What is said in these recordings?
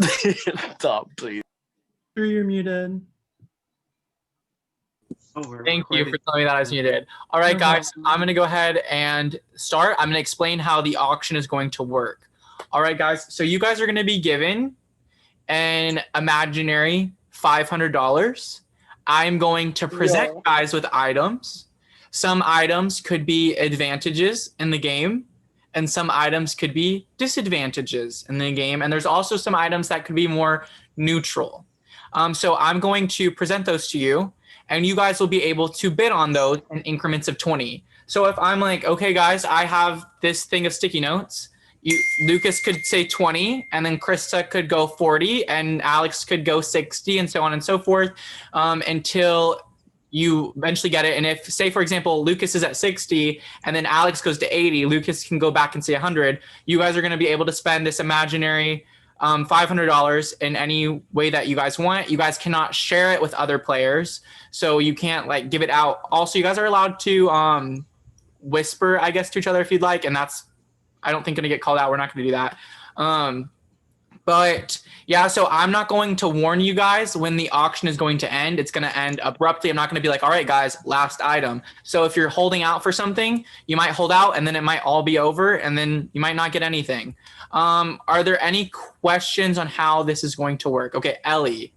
Stop, please. You're muted. Thank you for telling me that I was muted. All right, guys, I'm going to go ahead and start. I'm going to explain how the auction is going to work. All right, guys, so you guys are going to be given an imaginary $500. I'm going to present you guys with items. Some items could be advantages in the game, and some items could be disadvantages in the game. And there's also some items that could be more neutral. So I'm going to present those to you, and you guys will be able to bid on those in increments of 20. So if I'm like, okay, guys, I have this thing of sticky notes, Lucas could say 20, and then Krista could go 40, and Alex could go 60, and so on and so forth, until you eventually get it. And if, say, for example, Lucas is at 60 and then Alex goes to 80, Lucas can go back and say 100. You guys are going to be able to spend this imaginary $500 in any way that you guys want. You guys cannot share it with other players, so you can't like give it out. Also, you guys are allowed to whisper, I guess, to each other if you'd like, and that's, I don't think, going to get called out. We're not going to do that. But yeah, so I'm not going to warn you guys when the auction is going to end. It's going to end abruptly. I'm not going to be like, all right, guys, last item. So if you're holding out for something, you might hold out and then it might all be over and then you might not get anything. Are there any questions on how this is going to work? Okay, Ellie.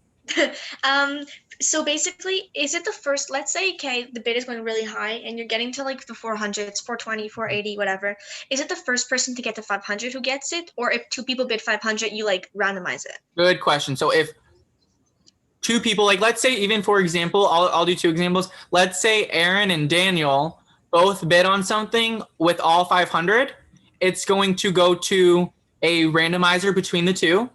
So basically, is it the first, let's say, okay, the bid is going really high and you're getting to like the 400s, 420, 480, whatever. Is it the first person to get to 500 who gets it? Or if two people bid 500, you like randomize it? Good question. So if two people, like let's say, even for example, I'll do two examples. Let's say Aaron and Daniel both bid on something with all 500. It's going to go to a randomizer between the two.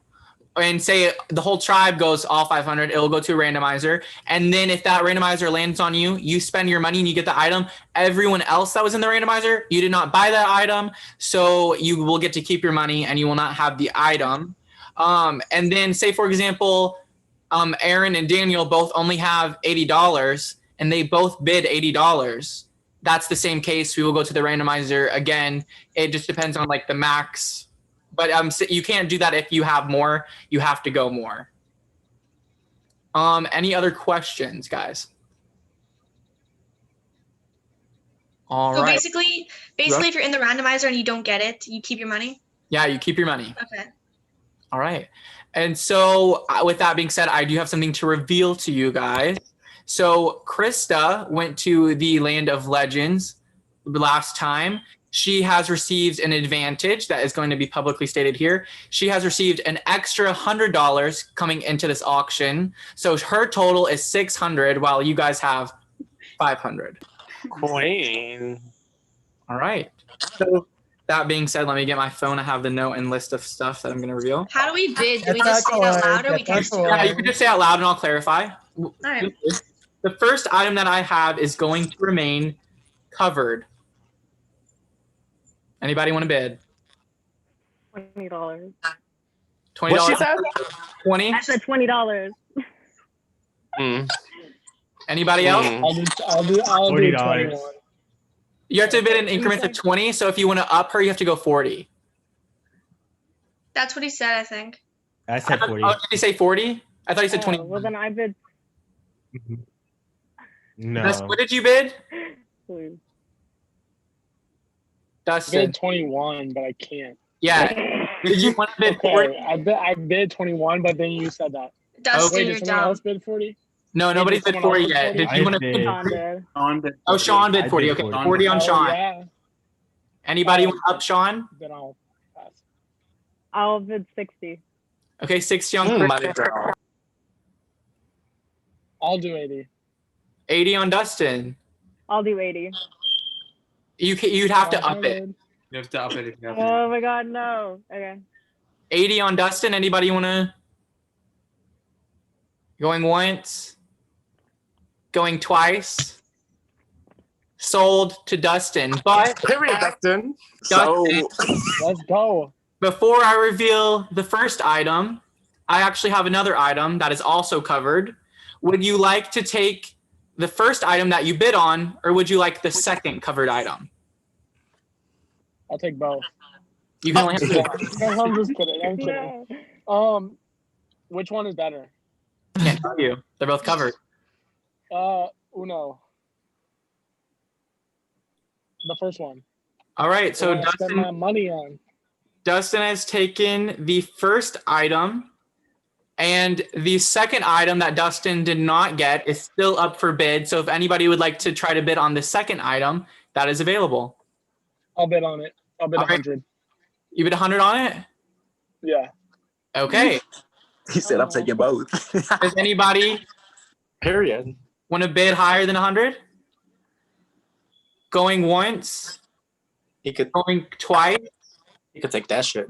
And say the whole tribe goes all 500, it'll go to a randomizer. And then if that randomizer lands on you, you spend your money and you get the item. Everyone else that was in the randomizer, you did not buy that item. So you will get to keep your money and you will not have the item. And then say, for example, Aaron and Daniel both only have $80 and they both bid $80. That's the same case. We will go to the randomizer again. It just depends on like the max. But you can't do that if you have more. You have to go more. Any other questions, guys? All right. So basically, if you're in the randomizer and you don't get it, you keep your money? Yeah, you keep your money. Okay. All right. And so with that being said, I do have something to reveal to you guys. So Krista went to the Land of Legends last time. She has received an advantage that is going to be publicly stated here. She has received an extra $100 coming into this auction. So her total is $600 while you guys have $500. Queen. All right. So that being said, let me get my phone. I have the note and list of stuff that I'm going to reveal. How do we bid? Do we just say it out loud or we text it? Yeah, you can just say out loud and I'll clarify. All right. The first item that I have is going to remain covered. Anybody want to bid? $20. $20. What she said? 20. I said $20. Anybody else? I'll do $21. You have to bid in increments of 20. So if you want to up her, you have to go 40. That's what he said, I think. I said 40. Oh, did he say 40? I thought he said 20. Well, then I bid. No. What did you bid? Please. I Dustin. bid 21, but I can't. Yeah. Did you want to bid 40? Okay, I bid 21, but then you said that. Dustin, Wait, you're did someone dumb. else bid 40? No, nobody's bid 40 yet. Did you want to did. bid? Sean did. Oh, Sean bid 40. Okay, 40 on Sean. Yeah. Anybody want up Sean? Then I'll pass. I'll bid 60. Okay, 60 on Money girl. I'll do 80. 80 on Dustin. I'll do 80. You'd have to up it. You have to up it if you have Oh my god, no. Okay. 80 on Dustin. Anybody want to? Going once. Going twice. Sold to Dustin. But Period, Dustin. Dustin, Let's go. before I reveal the first item, I actually have another item that is also covered. Would you like to take the first item that you bid on, or would you like the second covered item? I'll take both. You can only have one. I'm just kidding. I'm kidding. Which one is better? Can't tell you. They're both covered. Uno. The first one. All right. So What I spend my Dustin, money on. Dustin has taken the first item, and the second item that Dustin did not get is still up for bid. So if anybody would like to try to bid on the second item, that is available. I'll bid on it. I'll bid All right. 100. You bid 100 on it? Yeah. Okay. He said, "I'm taking both." Does anybody Period. want to bid higher than 100? Going once, He could going twice, take that shit.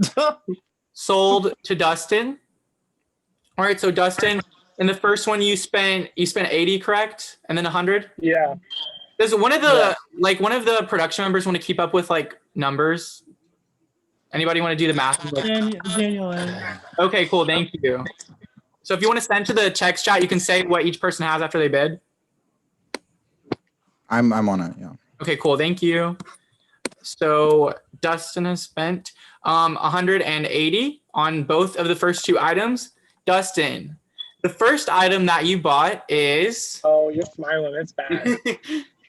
sold to Dustin. All right, so Dustin, in the first one you spent 80, correct? And then 100? Yeah. Does one of the production members want to keep up with like numbers? Anybody want to do the math? Daniel. Okay, cool. Thank you. So if you want to send to the text chat, you can say what each person has after they bid. I'm on it. Yeah. Okay, cool. Thank you. So Dustin has spent 180 on both of the first two items. Dustin, the first item that you bought is Oh, you're smiling. It's bad.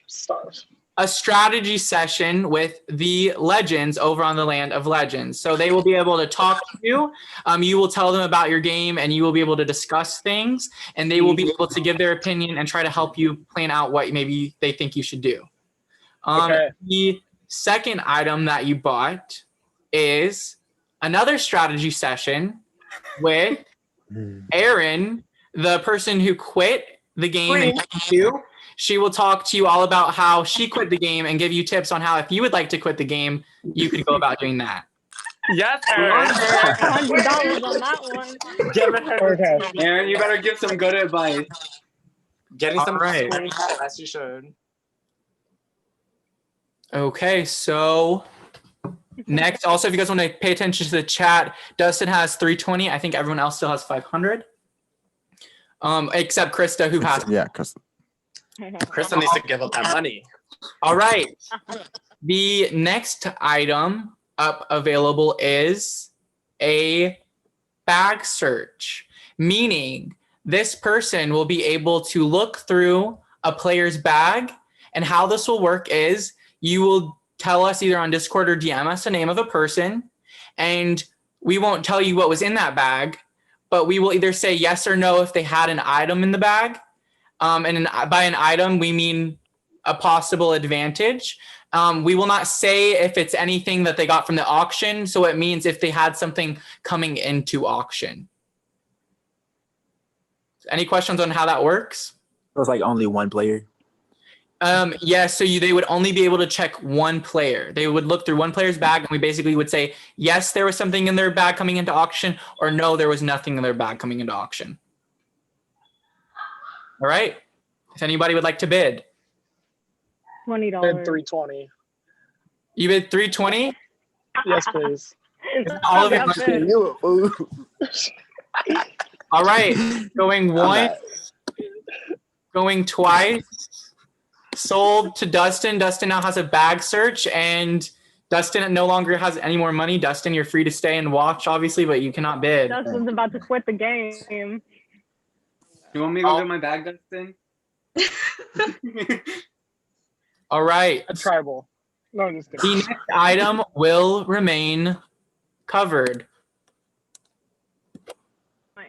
Stop. a strategy session with the legends over on the Land of Legends. So they will be able to talk to you. You will tell them about your game and you will be able to discuss things, and they will be able to give their opinion and try to help you plan out what maybe they think you should do. Okay. The second item that you bought is another strategy session with Erin, the person who quit the game and you. She will talk to you all about how she quit the game and give you tips on how, if you would like to quit the game, you could go about doing that. Yes, $100 on that one. Giving her Okay. Aaron, you better give some good advice. getting some All right. as you should. Okay, so next, also, if you guys want to pay attention to the chat, Dustin has 320. I think everyone else still has 500. Except Krista, who has. Yeah, because Kristen needs to give up that money. All right. The next item up available is a bag search, meaning this person will be able to look through a player's bag, and how this will work is you will tell us either on Discord or DM us the name of a person, and we won't tell you what was in that bag, but we will either say yes or no if they had an item in the bag. By an item, we mean a possible advantage. We will not say if it's anything that they got from the auction. So it means if they had something coming into auction. Any questions on how that works? it was like only one player. Yes, so they would only be able to check one player. They would look through one player's bag, and we basically would say, yes, there was something in their bag coming into auction, or no, there was nothing in their bag coming into auction. All right. If anybody would like to bid. Bid $20. 320. You bid 320? Yes, please. All of it. That's it. You a fool. All right. Going I'm once, going twice. Sold to Dustin. Dustin now has a bag search, and Dustin no longer has any more money. Dustin, you're free to stay and watch, obviously, but you cannot bid. Dustin's about to quit the game. You want me to go get my bag, Dustin? All right. A tribal. No, I'm just kidding. The next item will remain covered.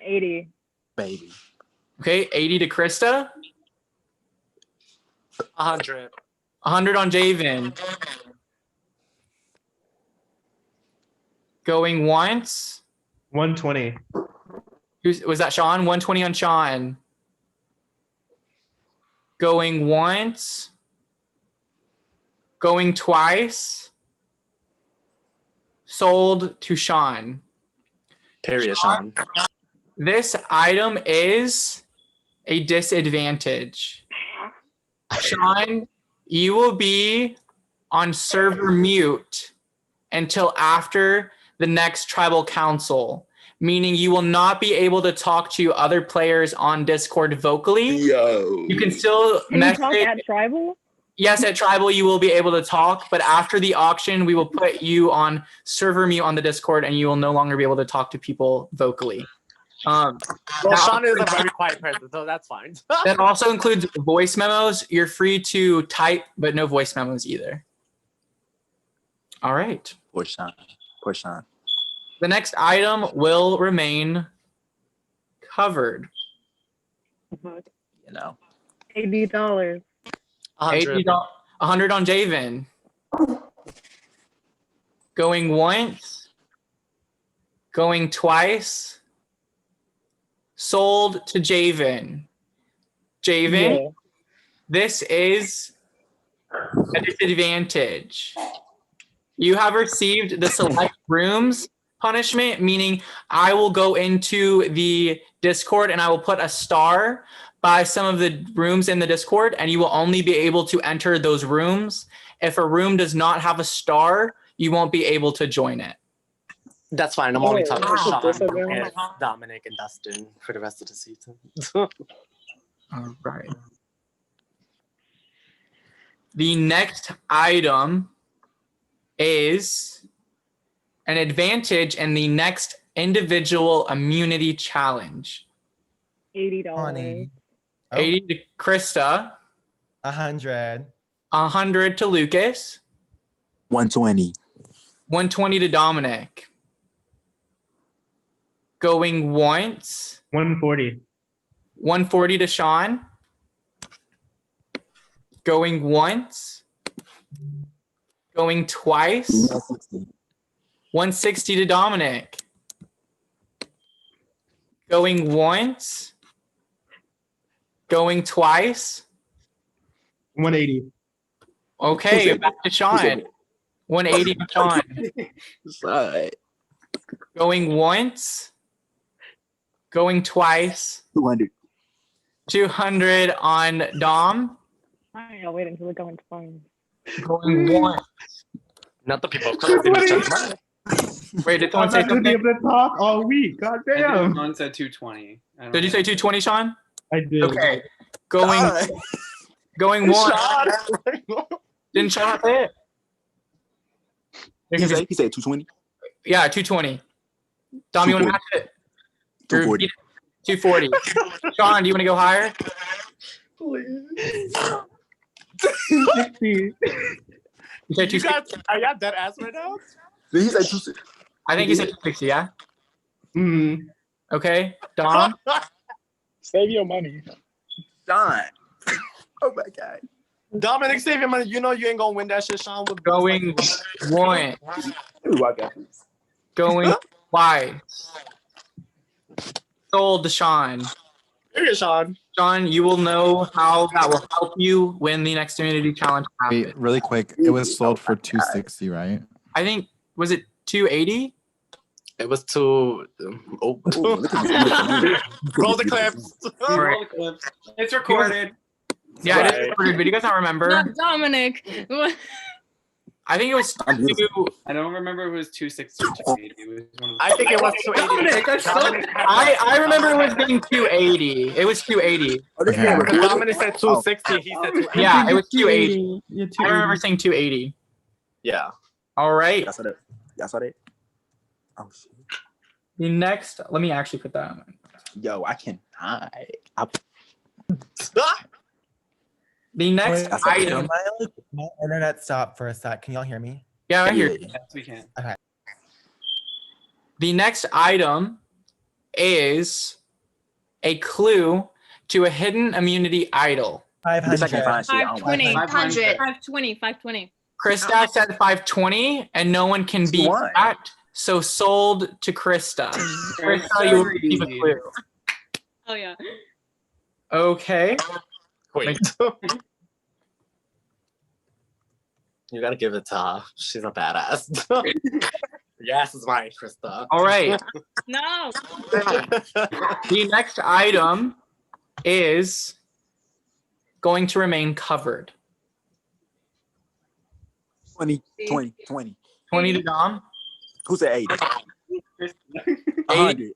80. Baby. Okay, 80 to Krista, 100. 100 on Javen. Going once. 120. Was that Sean? 120 on Sean. Going once. Going twice. Sold to Sean. Period, Sean. This item is a disadvantage. Sean, you will be on server mute until after the next tribal council, meaning you will not be able to talk to other players on Discord vocally. Yo. You can still Can you talk message. at tribal? Yes, at tribal you will be able to talk, but after the auction, we will put you on server mute on the Discord, and you will no longer be able to talk to people vocally. Well, That- Sean is a very quiet person, so that's fine. That also includes voice memos. You're free to type, but no voice memos either. All right. Poor Sean. Poor Sean. The next item will remain covered. You know. $80. 100. 100 on Javen. Going once. Going twice. Sold to Javen. Javen, Yeah. this is a disadvantage. You have received the select rooms punishment, meaning I will go into the Discord and I will put a star by some of the rooms in the Discord, and you will only be able to enter those rooms. If a room does not have a star, you won't be able to join it. That's fine. I'm only Oh, talking that's a to Sean disadvantage. and Dominic and Dustin for the rest of the season. All right. The next item is an advantage in the next individual immunity challenge. $80. 20. 80 to Krista, 100. 100 to Lucas, 120. 120 to Dominic. Going once, 140. 140 to Sean. Going once. Going twice, 160. 160 to Dominic. Going once. Going twice. 180. Okay, back to Sean. 180 to Sean. Side. Going once. Going twice. 200. 200 on Dom. I gotta wait until we go into fun. Going once. Not the people of color. They just check mine. Wait, did I'm someone say not gonna be something? able to talk all week. God I think damn. Sean said 220. I don't Did you know. say 220, Sean? I did. Okay. Going God. going once. Sean. Didn't Sean say it? He said 220. Yeah, 220. Dom, you want to match it? 240. 240. Sean, do you want to go higher? 260. You said You 260. guys, are y'all dead ass right now? He said 260. I think you said 260, yeah? Mm. Okay. Dom, Save your money. Sean. Oh my God. Dominic, save your money. You know you ain't gonna win that shit, Sean. With going one. Ooh, I got this. Going twice. Sold to Sean. Period, Sean. Sean, you will know how that will help you when the next community challenge happens. Wait, really quick. It was sold for 260, right? I think, was it 280? It was too. Oh, Ooh, look at me. Look at me. roll the clips. Roll the clips. It's recorded. Yeah, it is Right. recorded, but you guys don't remember. Not Dominic. I think it was I'm beautiful. I don't remember if it was 260 or 280. It was one of the I think it was 280. Dominic, I remember it was being 280. It was 280. Oh, this Okay. man Because recorded? Dominic said 260. He said 280. Yeah, it was 280. Yeah, I remember 280. saying 280. Yeah. All right. Y'all saw that? Y'all saw that? Oh, shit. The next, let me actually put that on. Yo, I cannot. The next Wait, sorry, item. my internet stopped for a sec. Can y'all hear me? Yeah, I hear. Yeah. you. Yes, we can. The next item is a clue to a hidden immunity idol. This I can't 500. find shit. I don't like 520. 100. 520. 520. Krista said 520, and no one can beat Why? that. So sold to Krista. Krista, you will receive a clue. Oh yeah. Okay. Wait. You gotta give it to her. She's a badass. Yes, is mine, Krista. All right. No. The next item is going to remain covered. 20, 20, 20. 20 to Dom, Who said 80? 100.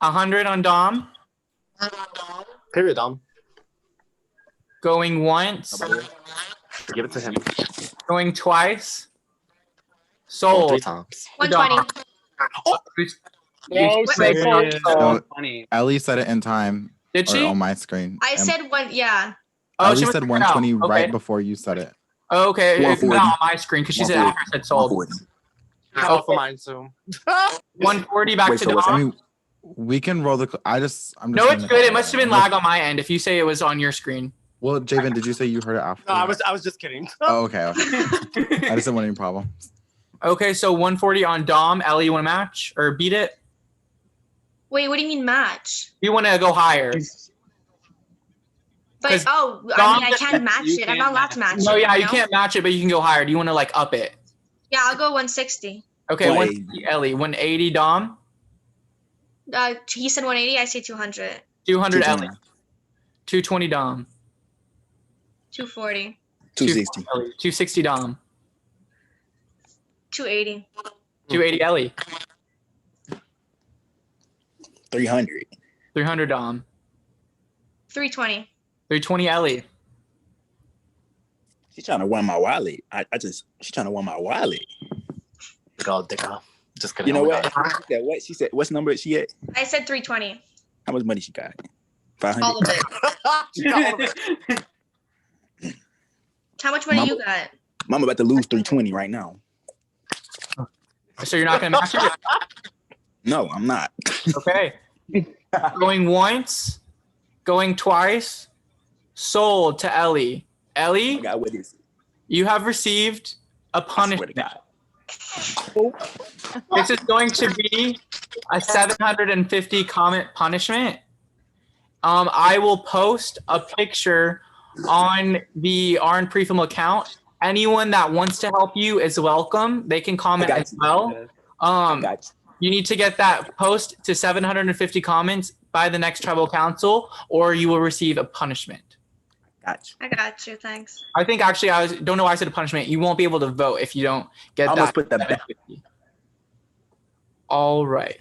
100 on Dom, Period, Dom. going once, Give it to him. going twice, Oh, 3 sold. times. 120. No, said say one- No, Funny. Ellie said it in time. Did Or she? on my screen. I And said one. Yeah. Oh, Ellie she must said have figured it out. 120 right Okay. before you said it. Oh, okay. It's 140. not on my screen because she said after I said sold. 140. Oh, for mine too. 140 back Wait, to so what's Dom. I mean, we can roll the. I'm just. No, it's good. It must have been lag on my end. If you say it was on your screen. Well, Javen, did you say you heard it after? No, I was just kidding. Oh, okay. okay. I just didn't want any problem. Okay, so 140 on Dom. Ellie, you want to match or beat it? Wait, what do you mean match? You want to go higher? But 'Cause oh, I Dom- mean, I can't match You it. I'm can't not allowed to match match No, it. yeah, you know? can't match it, but you can go higher. Do you want to like up it? Yeah, I'll go 160. Okay, 180. 180 Ellie, 180 Dom, He said 180. I say 200. 200 Ellie, 220. 220 Dom, 240. 260. Ellie, 260 Dom, 280. 280 Ellie, 300. 300 Dom, 320. 320 Ellie, She's trying to win my wallet. She's trying to win my wallet. Dicker. Just kidding. You know Oh my what? God. She said what? She said, what's number is she at? I said 320. How much money she got? 500. All of it. She got all of it. How much money Mama- you got? Mama about to lose 320 right now. so you're not gonna match it? No, I'm not. Okay, going once, going twice, sold to Ellie. I Ellie, got what is it? you have received a I swear to punishment. God. This is going to be a 750 comment punishment. I will post a picture on the Arn Prefilm account. Anyone that wants to help you is welcome. They can comment I got as well. I got You need to get that post to 750 comments by the next tribal council, or you will receive a punishment. you. Got you. I got you. Thanks. I think actually don't know why I said a punishment. You won't be able to vote if you don't get I almost that. put the 750. All right.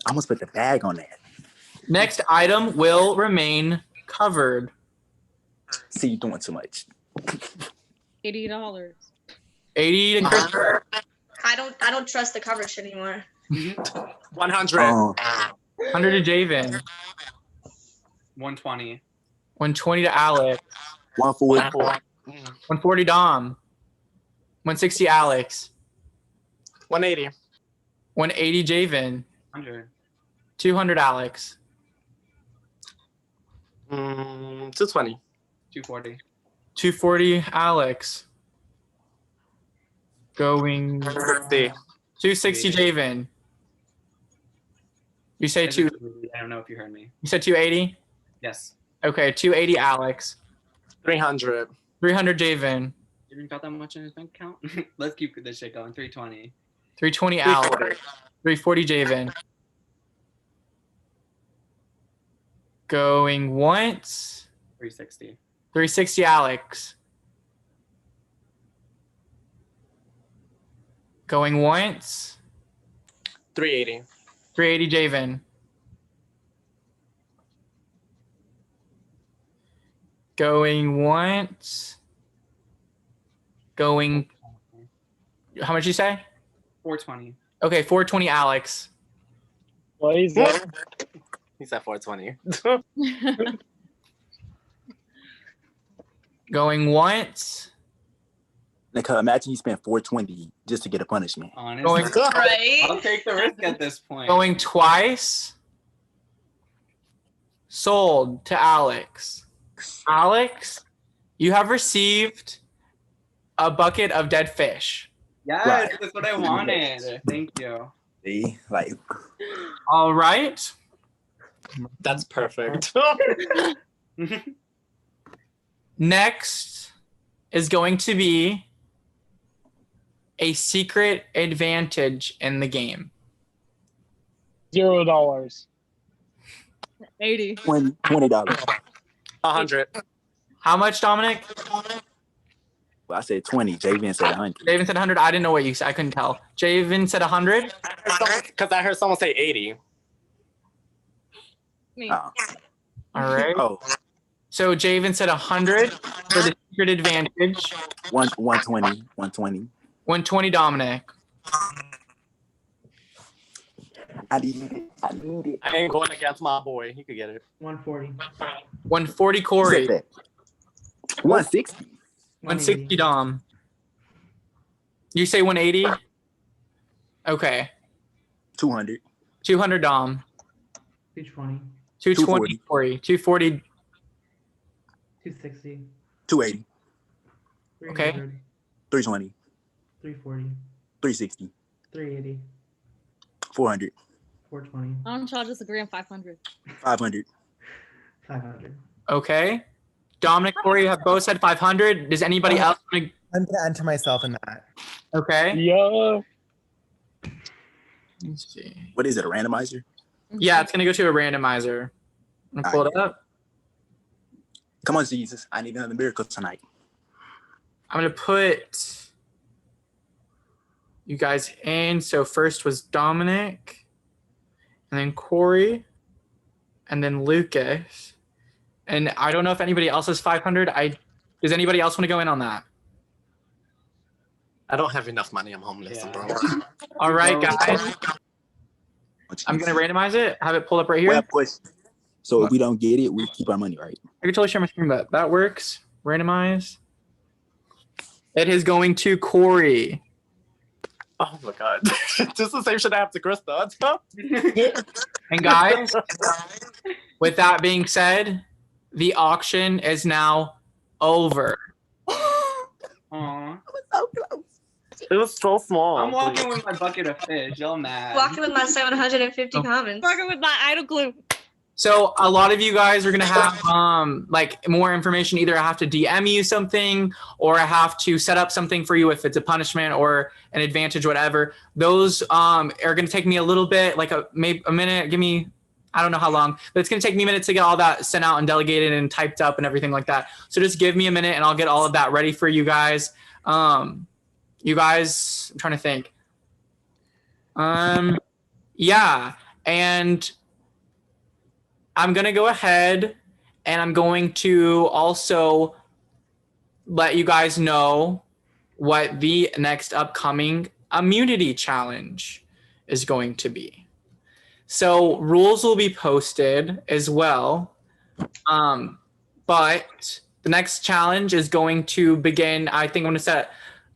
I almost put the bag on that. Next item will remain covered. See, you doing too much. $80. 80 to Christopher. I don't trust the coverage anymore. 100. 100 to Javen. 120. 120 to Alex. 140. 140 Dom. 160 Alex. 180. 180 Javen. 100. 200 Alex. 220. 240. 240 Alex. Going 250. 260 Javen. You say two. I don't know if you heard me. You said 280. Yes. Okay, 280 Alex. 300. 300 Javen. You even got that much in his bank account? Let's keep this shit going. 320. 320 Alex. 340 Javen. Going once. 360. 360 Alex. Going once. 380. 380 Javen. Going once. Going. How much you say? 420. Okay, 420 Alex. What is that? He's at 420. Going once. Nicole, imagine you spent 420 just to get a punishment. Honestly, Going, Right? I'll take the risk at this point. going twice. Sold to Alex. Alex, you have received a bucket of dead fish. Yes, Right. that's what I wanted. Thank you. See? Like, All right. That's perfect. Next is going to be a secret advantage in the game. $0. 80. $20. 100. How much, Dominic? Well, I said 20. Javen said 100. Javen said 100. I didn't know what you said. I couldn't tell. Javen said 100. Because I heard someone say 80. Me. Oh. All right. Oh, So Javen said 100 for the secret advantage. 120. 120. 120 Dominic. I need it. I need it. I ain't going against my boy. He could get it. 140. 140 Corey. 160. 160 Dom. You say 180? Okay. 200. 200 Dom. 220. 220 Corey. 240. 260. 280. Okay. 320. 340. 360. 380. 400. 420. I don't y'all disagree on 500. 500. 500. Okay. Dominic, Corey have both said 500. Does anybody else want I'm gonna enter myself in that. to? Okay. Yeah. Let's see. What is it? A randomizer? Yeah, it's gonna go to a randomizer. I'm gonna pull it up. Come on, Jesus. I need another miracle tonight. I'm gonna put you guys in. So first was Dominic, and then Corey, and then Lucas. And I don't know if anybody else has 500. Does anybody else want to go in on that? I don't have enough money. I'm homeless, Yeah. bro. All right, Go. guys. I'm gonna randomize it. Have it pulled up right here. Well, question. So if we don't get it, we keep our money, right? I can totally share my screen, but that works. Randomize. It is going to Corey. Oh my god. Just the same shit I have to Krista. And guys, with that being said, the auction is now over. Aw. It was so small. I'm walking with my bucket of fish. Y'all mad. Walking with my 750 comments. Working with my idol glue. So a lot of you guys are gonna have like more information. Either I have to DM you something, or I have to set up something for you if it's a punishment or an advantage, whatever. Those are gonna take me a little bit, like maybe a minute. Give me, I don't know how long, but it's gonna take me a minute to get all that sent out and delegated and typed up and everything like that. So just give me a minute and I'll get all of that ready for you guys. You guys, I'm trying to think. Yeah, and I'm going to go ahead and I'm going to also let you guys know what the next upcoming immunity challenge is going to be. So rules will be posted as well. But the next challenge is going to begin, I think I'm going to set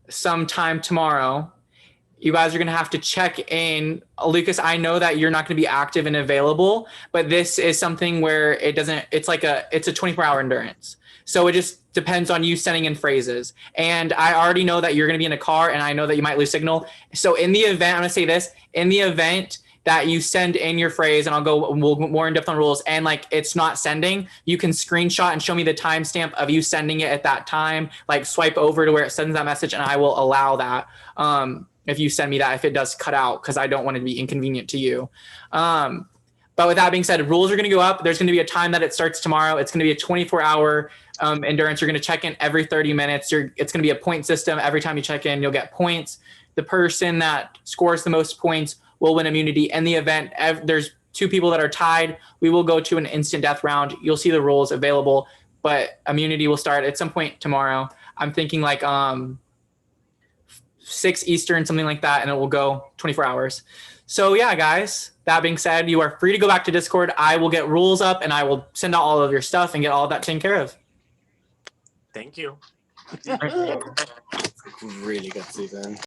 sometime tomorrow. You guys are going to have to check in. Lucas, I know that you're not going to be active and available, but this is something where it's a 24-hour endurance. So it just depends on you sending in phrases. And I already know that you're going to be in a car and I know that you might lose signal. So in the event, I'm going to say this, in the event that you send in your phrase, and we'll go more in depth on rules, and like it's not sending, you can screenshot and show me the timestamp of you sending it at that time, like swipe over to where it sends that message and I will allow that. If you send me that, if it does cut out, because I don't want it to be inconvenient to you. But with that being said, rules are going to go up. There's going to be a time that it starts tomorrow. It's going to be a 24-hour endurance. You're going to check in every 30 minutes. It's going to be a point system. Every time you check in, you'll get points. The person that scores the most points will win immunity. In the event there's two people that are tied, we will go to an instant death round. You'll see the rules available, but immunity will start at some point tomorrow. I'm thinking like 6 Eastern, something like that, and it will go 24 hours. So yeah, guys, that being said, you are free to go back to Discord. I will get rules up and I will send out all of your stuff and get all of that taken care of. Thank you. Really good season.